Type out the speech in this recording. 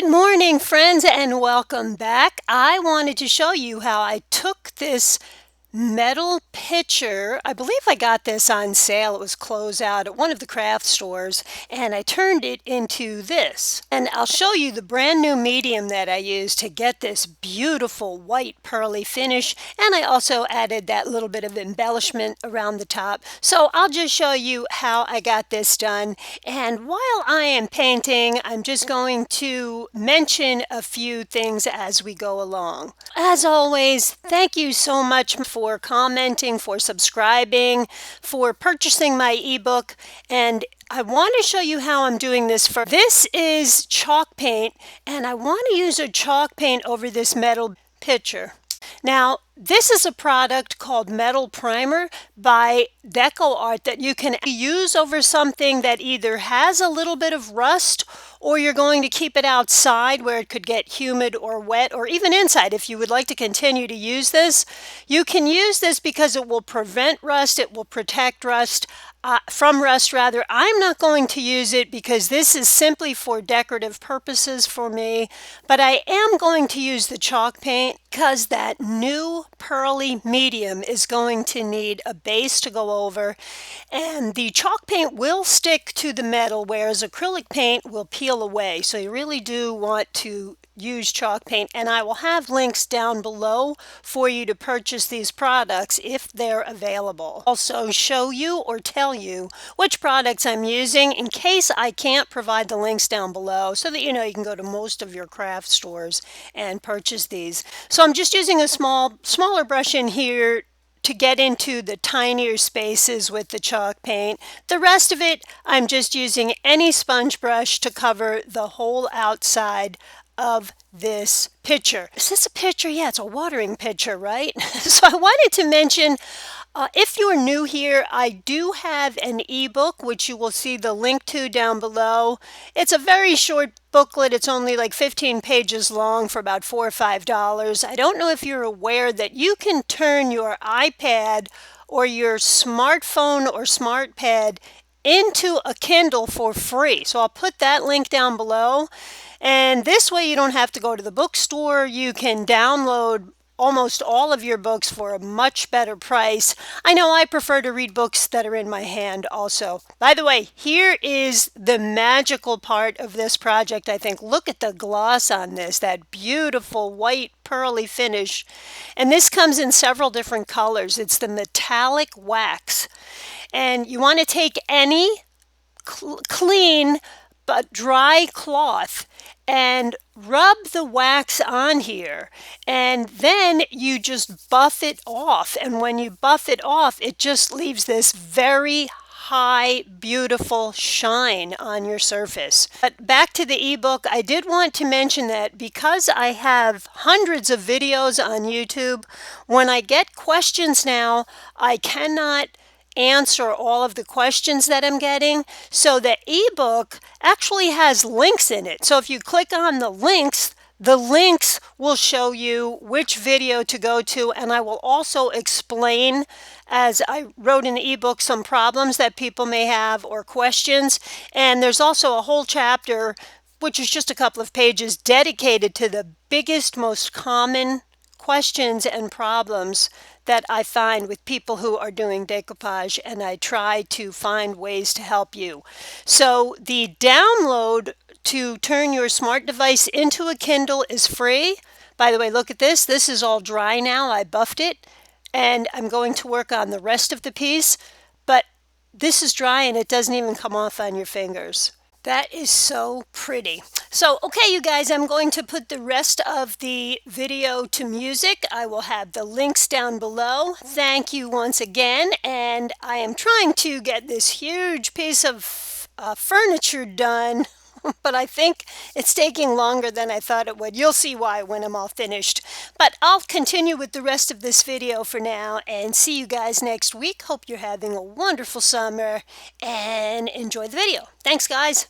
Good morning, friends, and welcome back. I wanted to show you how I took this metal pitcher. I believe I got this on sale. It was closed out at one of the craft stores, and I turned it into this. And I'll show you the brand new medium that I used to get this beautiful white pearly finish, and I also added that little bit of embellishment around the top. So I'll just show you how I got this done, and while I am painting, I'm just going to mention a few things as we go along. As always, thank you so much for commenting, for subscribing, for purchasing my ebook, and I want to show you how I'm doing this. This is chalk paint, and I want to use a chalk paint over this metal pitcher. Now, this is a product called Metal Primer by Decoupaged that you can use over something that either has a little bit of rust, or you're going to keep it outside where it could get humid or wet, or even inside. If you would like to continue to use this, you can use this because it will prevent rust, it will protect rust. From rust rather. I'm not going to use it because this is simply for decorative purposes for me, but I am going to use the chalk paint because that new pearly medium is going to need a base to go over, and the chalk paint will stick to the metal, whereas acrylic paint will peel away. So you really do want to use chalk paint, and I will have links down below for you to purchase these products if they're available. Also show you or tell you which products I'm using in case I can't provide the links down below, so that you know you can go to most of your craft stores and purchase these. So I'm just using a smaller brush in here to get into the tinier spaces with the chalk paint. The rest of it, I'm just using any sponge brush to cover the whole outside of this pitcher. Is this a pitcher? Yeah, it's a watering pitcher, right? So I wanted to mention, if you're new here, I do have an ebook, which you will see the link to down below. It's a very short booklet. It's only like 15 pages long for about $4 or $5. I don't know if you're aware that you can turn your iPad or your smartphone or SmartPad into a Kindle for free. So I'll put that link down below. And this way you don't have to go to the bookstore. You can download almost all of your books for a much better price. I know I prefer to read books that are in my hand also. By the way, here is the magical part of this project, I think. Look at the gloss on this, that beautiful white pearly finish. And this comes in several different colors. It's the metallic wax. And you want to take any clean but dry cloth and rub the wax on here, and then you just buff it off. And when you buff it off, it just leaves this very high, beautiful shine on your surface. But back to the ebook, I did want to mention that because I have hundreds of videos on YouTube, when I get questions now, I cannot answer all of the questions that I'm getting. So the ebook actually has links in it. So if you click on the links will show you which video to go to, and I will also explain, as I wrote in the ebook, some problems that people may have or questions. And there's also a whole chapter, which is just a couple of pages, dedicated to the biggest, most common questions and problems that I find with people who are doing decoupage, and I try to find ways to help you. So the download to turn your smart device into a Kindle is free. By the way, look at this. This is all dry now. I buffed it, and I'm going to work on the rest of the piece, but this is dry and it doesn't even come off on your fingers. That is so pretty. So, okay, you guys, I'm going to put the rest of the video to music. I will have the links down below. Thank you once again. And I am trying to get this huge piece of furniture done, but I think it's taking longer than I thought it would. You'll see why when I'm all finished. But I'll continue with the rest of this video for now and see you guys next week. Hope you're having a wonderful summer and enjoy the video. Thanks, guys.